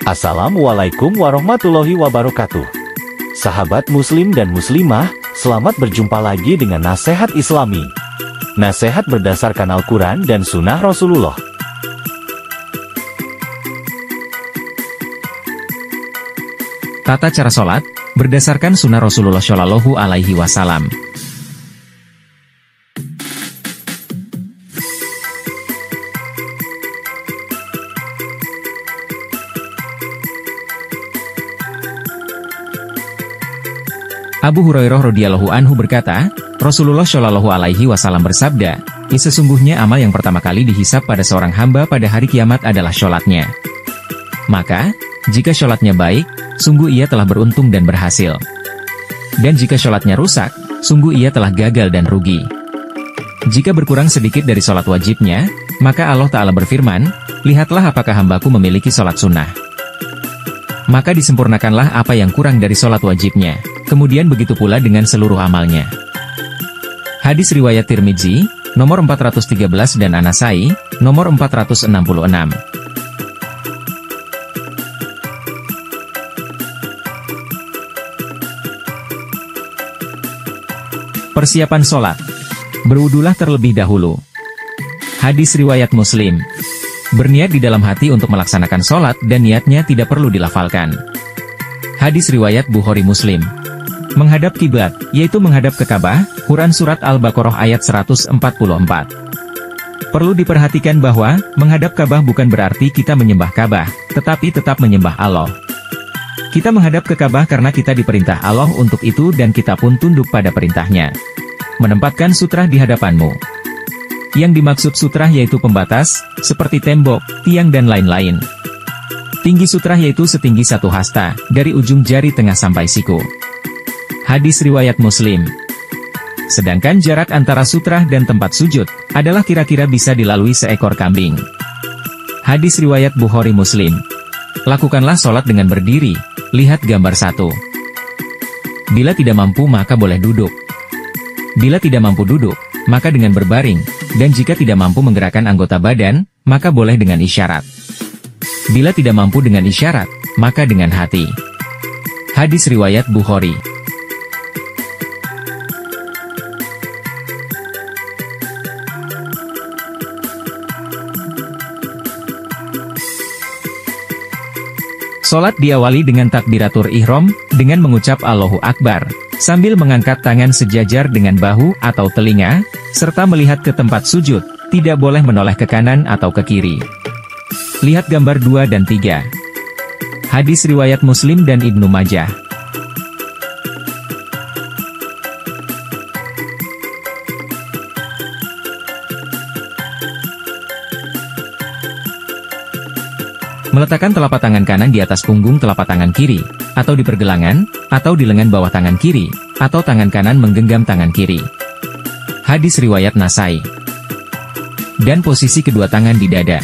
Assalamualaikum warahmatullahi wabarakatuh. Sahabat muslim dan muslimah, selamat berjumpa lagi dengan nasihat Islami. Nasihat berdasarkan Al-Quran dan Sunnah Rasulullah. Tata cara sholat, berdasarkan Sunnah Rasulullah Shallallahu Alaihi Wasallam. Abu Hurairah radhiyallahu anhu berkata, Rasulullah Shallallahu Alaihi Wasallam bersabda, sesungguhnya amal yang pertama kali dihisab pada seorang hamba pada hari kiamat adalah sholatnya. Maka, jika sholatnya baik, sungguh ia telah beruntung dan berhasil. Dan jika sholatnya rusak, sungguh ia telah gagal dan rugi. Jika berkurang sedikit dari sholat wajibnya, maka Allah Ta'ala berfirman, lihatlah apakah hambaku memiliki sholat sunnah. Maka disempurnakanlah apa yang kurang dari sholat wajibnya. Kemudian begitu pula dengan seluruh amalnya. Hadis riwayat Tirmidzi, nomor 413 dan An-Nasai, nomor 466. Persiapan sholat. Berwudulah terlebih dahulu. Hadis riwayat Muslim. Berniat di dalam hati untuk melaksanakan sholat dan niatnya tidak perlu dilafalkan. Hadis riwayat Bukhari Muslim. Menghadap kiblat, yaitu menghadap ke Ka'bah, Quran Surat Al-Baqarah ayat 144. Perlu diperhatikan bahwa, menghadap Ka'bah bukan berarti kita menyembah Ka'bah, tetapi tetap menyembah Allah. Kita menghadap ke Ka'bah karena kita diperintah Allah untuk itu dan kita pun tunduk pada perintahnya. Menempatkan sutrah di hadapanmu. Yang dimaksud sutrah yaitu pembatas, seperti tembok, tiang dan lain-lain. Tinggi sutrah yaitu setinggi 1 hasta, dari ujung jari tengah sampai siku. Hadis riwayat Muslim. Sedangkan jarak antara sutrah dan tempat sujud, adalah kira-kira bisa dilalui seekor kambing. Hadis riwayat Bukhari Muslim. Lakukanlah sholat dengan berdiri, lihat gambar 1. Bila tidak mampu maka boleh duduk. Bila tidak mampu duduk, maka dengan berbaring, dan jika tidak mampu menggerakkan anggota badan, maka boleh dengan isyarat. Bila tidak mampu dengan isyarat, maka dengan hati. Hadis riwayat Bukhari. Sholat diawali dengan takbiratul ihram, dengan mengucap Allahu Akbar, sambil mengangkat tangan sejajar dengan bahu atau telinga, serta melihat ke tempat sujud, tidak boleh menoleh ke kanan atau ke kiri. Lihat gambar 2 dan 3. Hadis riwayat Muslim dan Ibnu Majah. Meletakkan telapak tangan kanan di atas punggung telapak tangan kiri, atau di pergelangan, atau di lengan bawah tangan kiri, atau tangan kanan menggenggam tangan kiri. Hadis riwayat Nasai. Dan posisi kedua tangan di dada.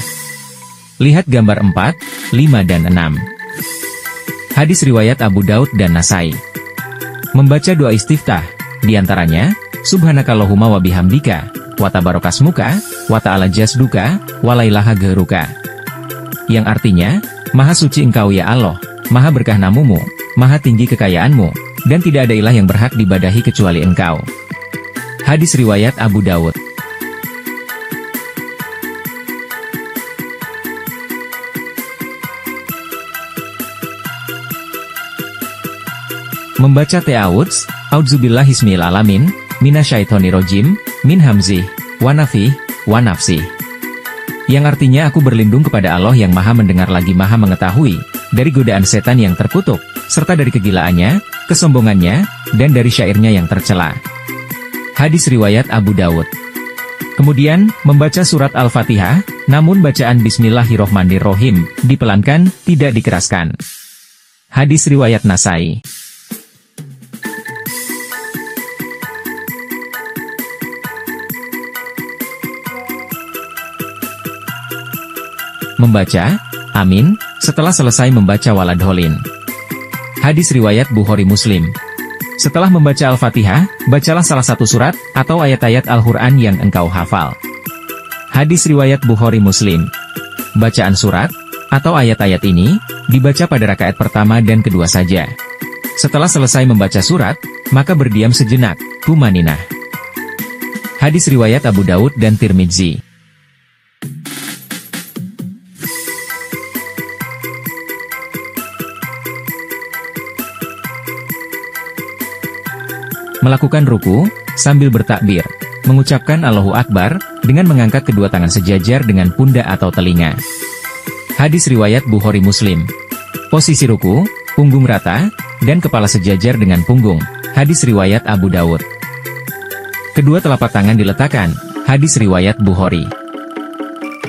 Lihat gambar 4, 5 dan 6. Hadis riwayat Abu Daud dan Nasai. Membaca doa istiftah, diantaranya, Subhanakallahumma wa bihamdika, wa tabarakasmuka, wa ta'ala jasduka, wa la ilaha ghairuka. Yang artinya, Maha suci Engkau ya Allah, Maha berkah namumu, Maha tinggi kekayaanmu, dan tidak ada ilah yang berhak diibadahi kecuali Engkau. Hadis riwayat Abu Daud. Membaca ta'awudz, A'udzubillahi ismil alamin, minasyaitonirrajim, min hamzih, wa nafih, wa nafsih. Yang artinya aku berlindung kepada Allah yang maha mendengar lagi maha mengetahui, dari godaan setan yang terkutuk, serta dari kegilaannya, kesombongannya, dan dari syairnya yang tercela. Hadis riwayat Abu Daud. Kemudian, membaca surat Al-Fatihah, namun bacaan Bismillahirrohmanirrohim, dipelankan, tidak dikeraskan. Hadis riwayat Nasai. Membaca, amin, setelah selesai membaca waladholin. Hadis riwayat Bukhari Muslim. Setelah membaca Al-Fatihah, bacalah salah satu surat, atau ayat-ayat Al-Quran yang engkau hafal. Hadis riwayat Bukhari Muslim. Bacaan surat, atau ayat-ayat ini, dibaca pada rakaat pertama dan kedua saja. Setelah selesai membaca surat, maka berdiam sejenak, tumaninah. Hadis riwayat Abu Daud dan Tirmidzi. Melakukan ruku, sambil bertakbir, mengucapkan Allahu Akbar, dengan mengangkat kedua tangan sejajar dengan pundak atau telinga. Hadis riwayat Bukhari Muslim. Posisi ruku, punggung rata, dan kepala sejajar dengan punggung. Hadis riwayat Abu Daud. Kedua telapak tangan diletakkan. Hadis riwayat Bukhari.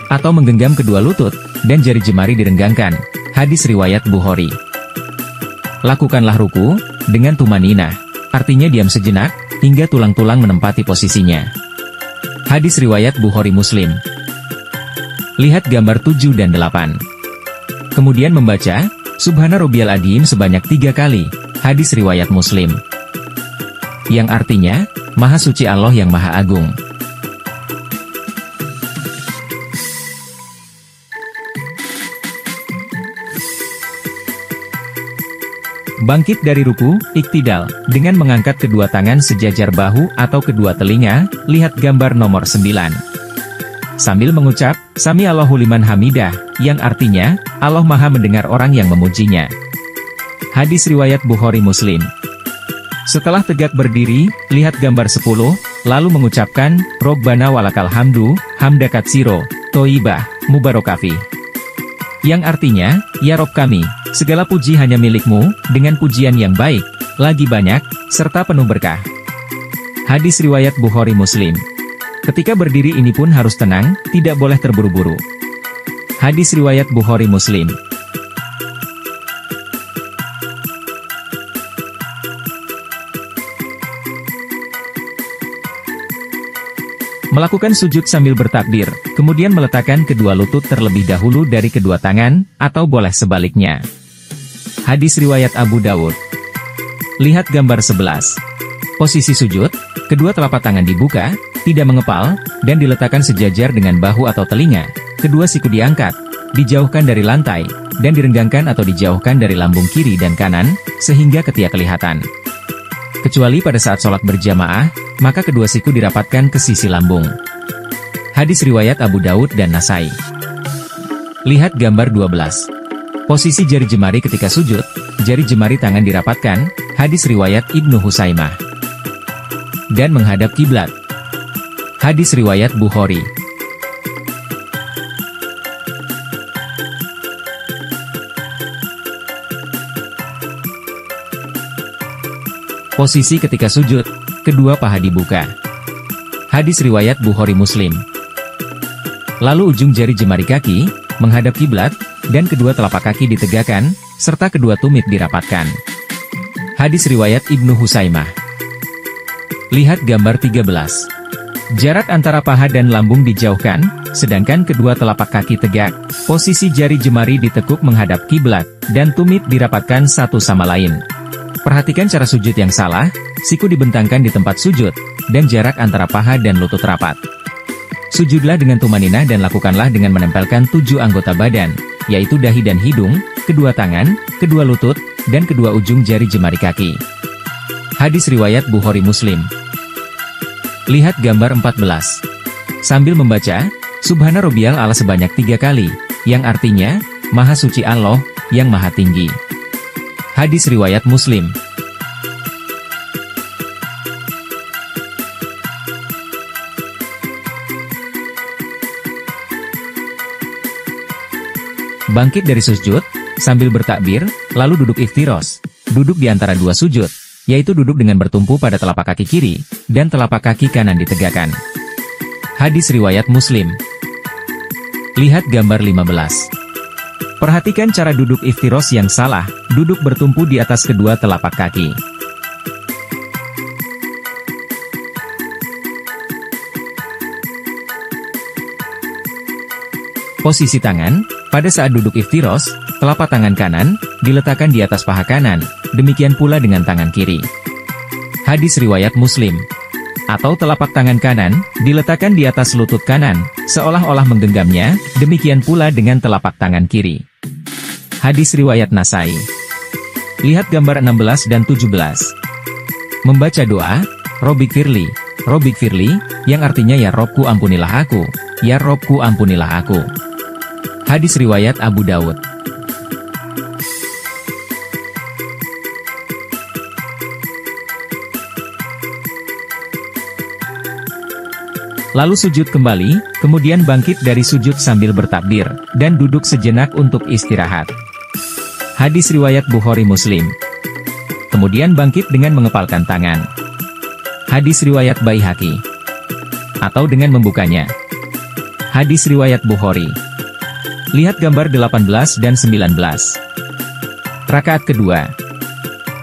Atau menggenggam kedua lutut, dan jari jemari direnggangkan. Hadis riwayat Bukhari. Lakukanlah ruku, dengan tumaninah. Artinya diam sejenak, hingga tulang-tulang menempati posisinya. Hadis riwayat Bukhari Muslim. Lihat gambar 7 dan 8. Kemudian membaca, Subhana Rabbiyal Adzim sebanyak 3 kali. Hadis riwayat Muslim. Yang artinya, Maha Suci Allah yang Maha Agung. Bangkit dari ruku, iktidal, dengan mengangkat kedua tangan sejajar bahu atau kedua telinga, lihat gambar nomor 9. Sambil mengucap, Sami Allahu liman hamidah, yang artinya, Allah Maha mendengar orang yang memujinya. Hadis riwayat Bukhari Muslim. Setelah tegak berdiri, lihat gambar 10, lalu mengucapkan, Robbana walakal hamdu, hamda katsiro, toibah, mubarokafih. Yang artinya, Ya Rob kami, segala puji hanya milik-Mu, dengan pujian yang baik, lagi banyak, serta penuh berkah. Hadis riwayat Bukhari Muslim. Ketika berdiri ini pun harus tenang, tidak boleh terburu-buru. Hadis riwayat Bukhari Muslim. Melakukan sujud sambil bertakbir, kemudian meletakkan kedua lutut terlebih dahulu dari kedua tangan, atau boleh sebaliknya. Hadis riwayat Abu Daud. Lihat gambar 11. Posisi sujud, kedua telapak tangan dibuka, tidak mengepal, dan diletakkan sejajar dengan bahu atau telinga. Kedua siku diangkat, dijauhkan dari lantai, dan direnggangkan atau dijauhkan dari lambung kiri dan kanan, sehingga ketiak kelihatan. Kecuali pada saat sholat berjamaah, maka kedua siku dirapatkan ke sisi lambung. Hadis riwayat Abu Daud dan Nasai. Lihat gambar 12. Posisi jari jemari ketika sujud, jari jemari tangan dirapatkan, hadis riwayat Ibnu Husaimah. Dan menghadap kiblat. Hadis riwayat Bukhari. Posisi ketika sujud, kedua paha dibuka. Hadis riwayat Bukhari Muslim. Lalu ujung jari jemari kaki, menghadap kiblat, dan kedua telapak kaki ditegakkan, serta kedua tumit dirapatkan. Hadis riwayat Ibnu Husaimah. Lihat gambar 13. Jarak antara paha dan lambung dijauhkan, sedangkan kedua telapak kaki tegak. Posisi jari jemari ditekuk menghadap kiblat, dan tumit dirapatkan satu sama lain. Perhatikan cara sujud yang salah, siku dibentangkan di tempat sujud, dan jarak antara paha dan lutut rapat. Sujudlah dengan tumaninah dan lakukanlah dengan menempelkan 7 anggota badan, yaitu dahi dan hidung, kedua tangan, kedua lutut, dan kedua ujung jari jemari kaki. Hadis riwayat Bukhari Muslim. Lihat gambar 14. Sambil membaca, Subhana Rabbiyal A'la sebanyak 3 kali, yang artinya, Maha Suci Allah, yang Maha Tinggi. Hadis riwayat Muslim. Bangkit dari sujud, sambil bertakbir, lalu duduk iftiros, duduk di antara dua sujud, yaitu duduk dengan bertumpu pada telapak kaki kiri, dan telapak kaki kanan ditegakkan. Hadis riwayat Muslim. Lihat gambar 15. Perhatikan cara duduk iftiros yang salah, duduk bertumpu di atas kedua telapak kaki. Posisi tangan, pada saat duduk iftiros, telapak tangan kanan, diletakkan di atas paha kanan, demikian pula dengan tangan kiri. Hadis riwayat Muslim. Atau telapak tangan kanan, diletakkan di atas lutut kanan, seolah-olah menggenggamnya, demikian pula dengan telapak tangan kiri. Hadis riwayat Nasai. Lihat gambar 16 dan 17. Membaca doa, Robbik Firli, yang artinya ya Robku ampunilah aku, ya Robku ampunilah aku. Hadis riwayat Abu Daud. Lalu sujud kembali, kemudian bangkit dari sujud sambil bertakbir, dan duduk sejenak untuk istirahat. Hadis riwayat Bukhari Muslim. Kemudian bangkit dengan mengepalkan tangan. Hadis riwayat Baihaqi. Atau dengan membukanya. Hadis riwayat Bukhari. Lihat gambar 18 dan 19. Rakaat kedua.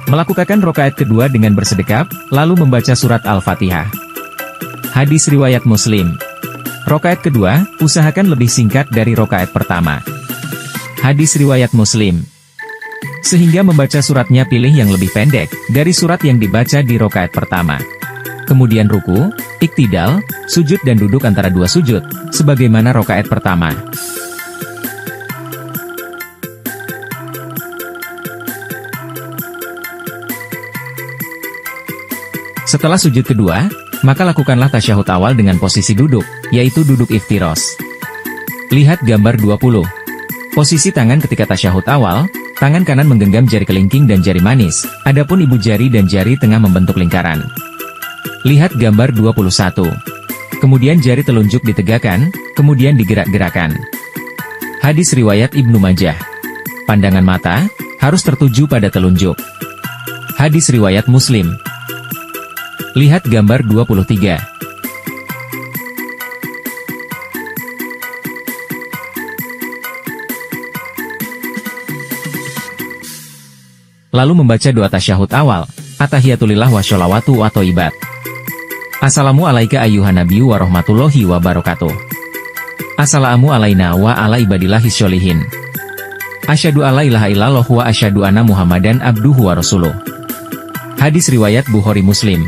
Melakukan rakaat kedua dengan bersedekap, lalu membaca surat Al-Fatihah. Hadis riwayat Muslim. Rakaat kedua, usahakan lebih singkat dari rakaat pertama. Hadis riwayat Muslim. Sehingga membaca suratnya pilih yang lebih pendek dari surat yang dibaca di rakaat pertama. Kemudian ruku, iktidal, sujud dan duduk antara dua sujud, sebagaimana rakaat pertama. Setelah sujud kedua, maka lakukanlah tasyahud awal dengan posisi duduk, yaitu duduk iftiros. Lihat gambar 20. Posisi tangan ketika tasyahud awal, tangan kanan menggenggam jari kelingking dan jari manis, adapun ibu jari dan jari tengah membentuk lingkaran. Lihat gambar 21. Kemudian jari telunjuk ditegakkan, kemudian digerak-gerakan. Hadis riwayat Ibnu Majah. Pandangan mata harus tertuju pada telunjuk. Hadis riwayat Muslim. Lihat gambar 23. Lalu membaca doa tasyahud awal, Attahiyatulillah wa sholawatu wa thayyibat. Assalamu alaika ayyuhan nabiyyu wa rahmatullahi wa barakatuh. Assalamu alaina wa ala ibadillahis sholihin. Asyhadu alla ilaha illallah wa asyhadu anna Muhammadan abduhu wa rasuluh. Hadis riwayat Bukhari Muslim.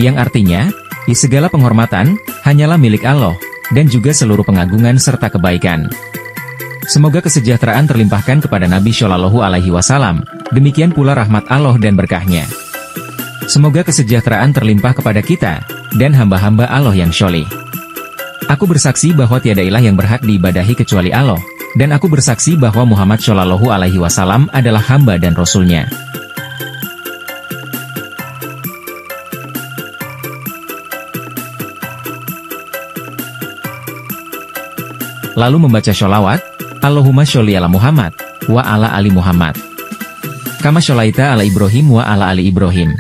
Yang artinya, di segala penghormatan, hanyalah milik Allah, dan juga seluruh pengagungan serta kebaikan. Semoga kesejahteraan terlimpahkan kepada Nabi Shallallahu Alaihi Wasallam, demikian pula rahmat Allah dan berkahnya. Semoga kesejahteraan terlimpah kepada kita, dan hamba-hamba Allah yang syolih. Aku bersaksi bahwa tiada ilah yang berhak diibadahi kecuali Allah, dan aku bersaksi bahwa Muhammad Shallallahu Alaihi Wasallam adalah hamba dan Rasul-Nya. Lalu membaca sholawat, Allahumma sholli ala Muhammad, wa ala ali Muhammad. Kama sholaita ala Ibrahim wa ala ali Ibrahim.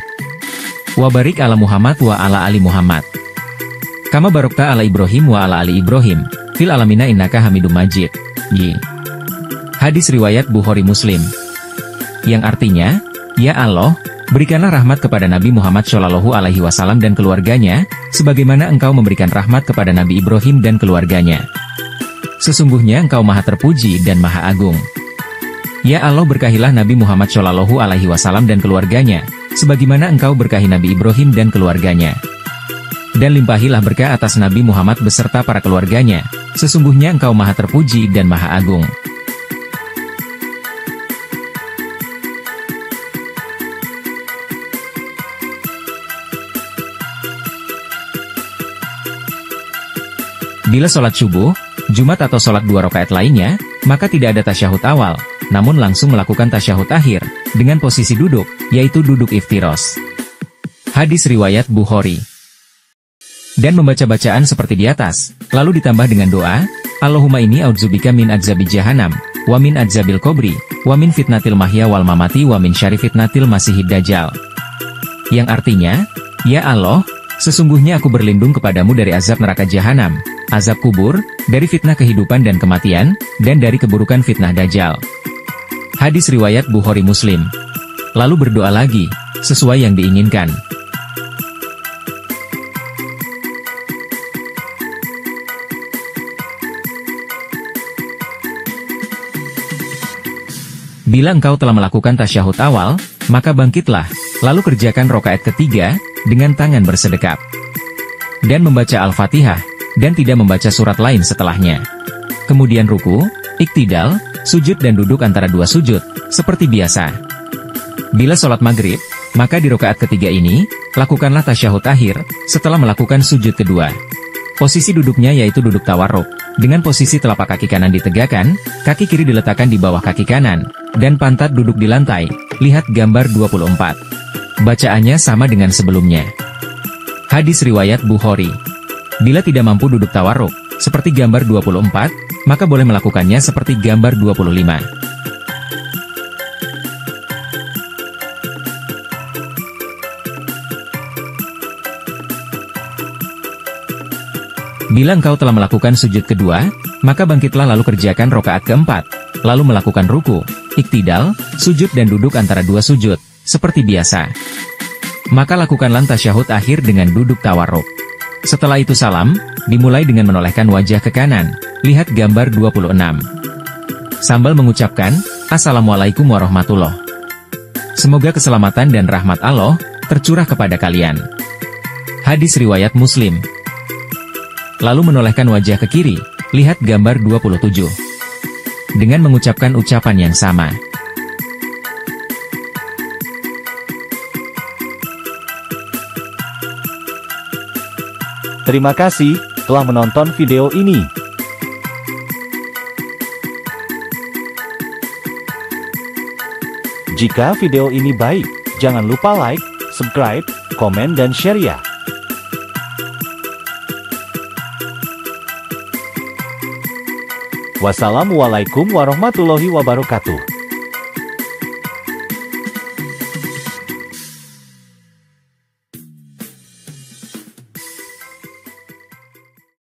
Wa barik ala Muhammad wa ala ali Muhammad. Kama barokta ala Ibrahim wa ala ali Ibrahim, fil alamina innaka hamidum majid. Y. Hadis riwayat Bukhari Muslim. Yang artinya, ya Allah, berikanlah rahmat kepada Nabi Muhammad Shallallahu Alaihi Wasallam dan keluarganya, sebagaimana Engkau memberikan rahmat kepada Nabi Ibrahim dan keluarganya. Sesungguhnya Engkau maha terpuji dan maha agung. Ya Allah, berkahilah Nabi Muhammad Shallallahu Alaihi Wasallam dan keluarganya, sebagaimana Engkau berkahi Nabi Ibrahim dan keluarganya. Dan limpahilah berkah atas Nabi Muhammad beserta para keluarganya, sesungguhnya Engkau maha terpuji dan maha agung. Bila sholat subuh, Jumat atau sholat 2 rakaat lainnya, maka tidak ada tasyahud awal, namun langsung melakukan tasyahud akhir, dengan posisi duduk, yaitu duduk iftiros. Hadis riwayat Bukhari. Dan membaca bacaan seperti di atas, lalu ditambah dengan doa, Allahumma inni a'udzubika min adzabi jahannam, wa min adzabil qabri, wa min fitnatil mahya wal mamati wa min syarri fitnatil masihid dajjal. Yang artinya, ya Allah, sesungguhnya aku berlindung kepadamu dari azab neraka jahanam, azab kubur, dari fitnah kehidupan dan kematian, dan dari keburukan fitnah dajjal. Hadis riwayat Bukhari Muslim. Lalu berdoa lagi, sesuai yang diinginkan. Bila engkau telah melakukan tasyahud awal, maka bangkitlah, lalu kerjakan rakaat ketiga, dengan tangan bersedekap. Dan membaca Al-Fatihah, dan tidak membaca surat lain setelahnya. Kemudian ruku, iktidal, sujud dan duduk antara dua sujud, seperti biasa. Bila sholat maghrib, maka di rakaat ketiga ini, lakukanlah tasyahud akhir, setelah melakukan sujud kedua. Posisi duduknya yaitu duduk tawarruk, dengan posisi telapak kaki kanan ditegakkan, kaki kiri diletakkan di bawah kaki kanan, dan pantat duduk di lantai, lihat gambar 24. Bacaannya sama dengan sebelumnya. Hadis riwayat Bukhari. Bila tidak mampu duduk tawarruk, seperti gambar 24, maka boleh melakukannya seperti gambar 25. Bila engkau telah melakukan sujud kedua, maka bangkitlah lalu kerjakan rakaat keempat, lalu melakukan ruku, iktidal, sujud dan duduk antara dua sujud, seperti biasa. Maka lakukanlah tasyahud akhir dengan duduk tawarruk. Setelah itu salam, dimulai dengan menolehkan wajah ke kanan, lihat gambar 26. Sambil mengucapkan, Assalamualaikum warahmatullahi. Semoga keselamatan dan rahmat Allah tercurah kepada kalian. Hadis riwayat Muslim. Lalu menolehkan wajah ke kiri, lihat gambar 27. Dengan mengucapkan ucapan yang sama. Terima kasih telah menonton video ini. Jika video ini baik, jangan lupa like, subscribe, komen dan share ya. Wassalamualaikum warahmatullahi wabarakatuh.